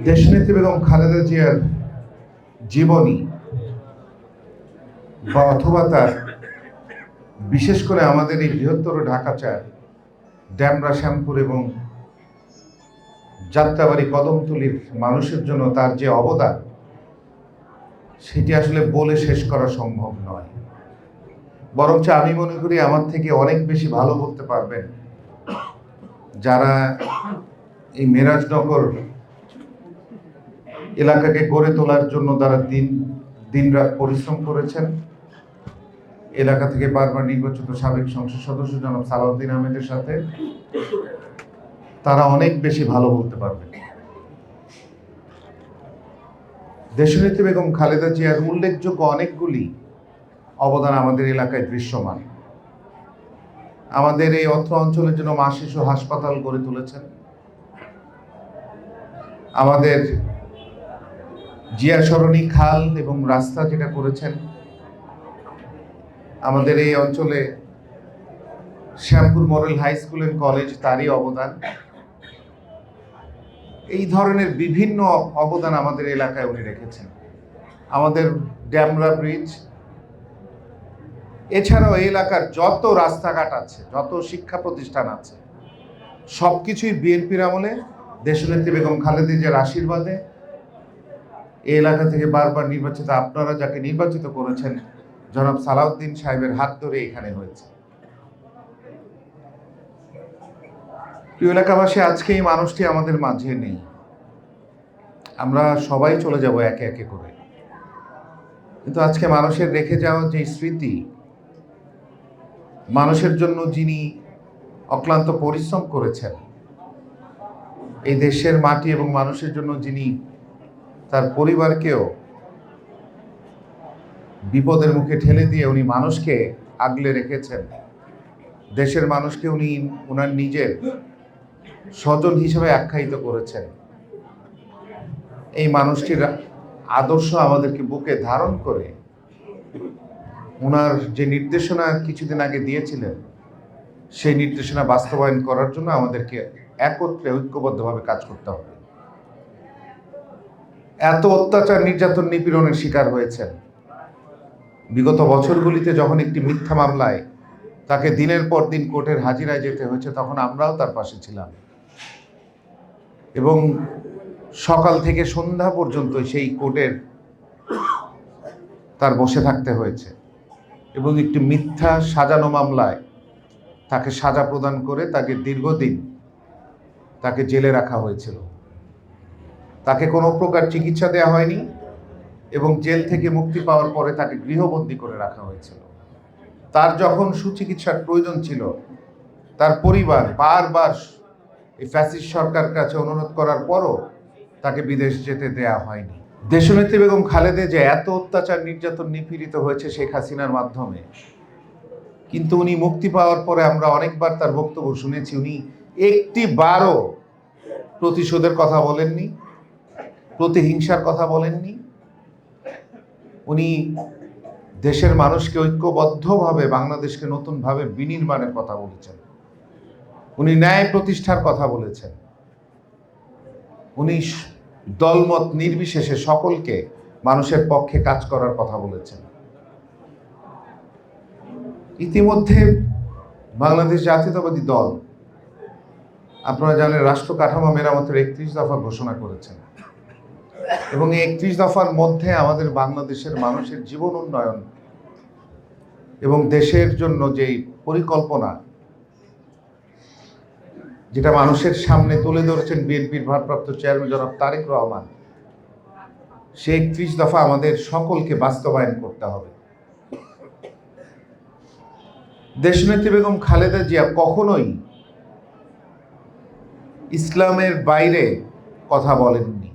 দেশনেত্রী বেগম খালেদা জিয়ার জীবনী বা অথবা তার বিশেষ করে আমাদের এই বৃহত্তর ঢাকাচার ড্যামরা, শ্যামপুর এবং যাত্রাবাড়ি, কদমতলীর মানুষের জন্য তার যে অবদান, সেটি আসলে বলে শেষ করা সম্ভব নয়। বরঞ্চ আমি মনে করি আমার থেকে অনেক বেশি ভালো বলতে পারবেন যারা এই মেরাজনগর এলাকাকে গড়ে তোলার জন্য তারা দিনরাত পরিশ্রম করেছেন। এলাকা থেকে বারবার নির্বাচিত সাবেক সংসদ সদস্য জনাব সালাউদ্দিন আহমেদের সাথে তারা অনেক বেশি ভালো বলতে পারবেন। দেশনেত্রী বেগম খালেদা জিয়ার উল্লেখযোগ্য অনেকগুলি অবদান আমাদের এলাকায় দৃশ্যমান। আমাদের এই অত্র অঞ্চলের জন্য মা শিশু হাসপাতাল গড়ে তুলেছেন। আমাদের জিয়া সরণি খাল এবং রাস্তা যেটা করেছেন, আমাদের এই অঞ্চলে Shyampur model high school and college, তারই অবদান। এই ধরনের বিভিন্ন অবদান আমাদের এলাকায় উনি রেখেছেন। আমাদের ড্যামরা ব্রিজ, এছাড়াও এই এলাকার যত রাস্তাঘাট আছে, যত শিক্ষা প্রতিষ্ঠান আছে, সবকিছুই বিএনপির আমলে দেশনেত্রী বেগম খালেদা জিয়ার আশীর্বাদে এই এলাকা থেকে বারবার নির্বাচিত আপনারা যাকে নির্বাচিত করেছেন জনাব সালাউদ্দিন সাহেবের হাত ধরে এখানে হয়েছে। প্রিয় এলাকাবাসী, আজকে এই মানুষটি আমাদের মাঝে নেই। আমরা সবাই চলে যাব একে একে করে, কিন্তু আজকে মানুষের রেখে যাওয়া যে স্মৃতি, মানুষের জন্য যিনি অক্লান্ত পরিশ্রম করেছেন, এই দেশের মাটি এবং মানুষের জন্য যিনি তার পরিবারকেও বিপদের মুখে ঠেলে দিয়ে উনি মানুষকে আগলে রেখেছেন, দেশের মানুষকে উনি ওনার নিজের স্বজন হিসেবে আখ্যায়িত করেছেন। এই মানুষটির আদর্শ আমাদেরকে বুকে ধারণ করে ওনার যে নির্দেশনা কিছুদিন আগে দিয়েছিলেন, সেই নির্দেশনা বাস্তবায়ন করার জন্য আমাদেরকে একত্রে ঐক্যবদ্ধভাবে কাজ করতে হবে। এত অত্যাচার, নির্যাতন, নিপীড়নের শিকার হয়েছেন বিগত বছরগুলিতে। যখন একটি মিথ্যা মামলায় তাকে দিনের পর দিন কোর্টের হাজিরায় যেতে হয়েছে, তখন আমরাও তার পাশে ছিলাম এবং সকাল থেকে সন্ধ্যা পর্যন্ত সেই কোর্টের তার বসে থাকতে হয়েছে এবং একটি মিথ্যা সাজানো মামলায় তাকে সাজা প্রদান করে তাকে দীর্ঘদিন তাকে জেলে রাখা হয়েছিল। তাকে কোনো প্রকার চিকিৎসা দেওয়া হয়নি এবং জেল থেকে মুক্তি পাওয়ার পরে তাকে গৃহবন্দী করে রাখা হয়েছিল। তার যখন সুচিকিৎসার প্রয়োজন ছিল, তার পরিবার বারবার এই ফ্যাসিস্ট সরকার কাছে অনুরোধ করার পরও তাকে বিদেশ যেতে দেয়া হয়নি। দেশনেত্রী বেগম খালেদা যে এত অত্যাচার, নির্যাতন, নিপীড়িত হয়েছে শেখ হাসিনার মাধ্যমে, কিন্তু উনি মুক্তি পাওয়ার পরে আমরা অনেকবার তার বক্তব্য শুনেছি, উনি একটি বারও প্রতিশোধের কথা বলেননি, প্রতিহিংসার কথা বলেননি। উনি দেশের মানুষকে ঐক্যবদ্ধভাবে বাংলাদেশকে নতুনভাবে বিনির্মাণের কথা বলেছেন। উনি ন্যায় প্রতিষ্ঠার কথা বলেছেন। উনি দলমত নির্বিশেষে সকলকে মানুষের পক্ষে কাজ করার কথা বলেছেন। ইতিমধ্যে বাংলাদেশ জাতীয়তাবাদী দল, আপনারা জানেন, রাষ্ট্র কাঠামো মেরামতের 31 দফা ঘোষণা করেছেন এবং এই 31 দফার মধ্যে আমাদের বাংলাদেশের মানুষের জীবন উন্নয়ন এবং দেশের জন্য যেই পরিকল্পনা, যেটা মানুষের সামনে তুলে ধরেছেন বিএনপির ভারপ্রাপ্ত চেয়ারম্যান জনাব তারেক রহমান, সেই 31 দফা আমাদের সকলকে বাস্তবায়ন করতে হবে। দেশনেত্রী বেগম খালেদা জিয়া কখনোই ইসলামের বাইরে কথা বলেননি।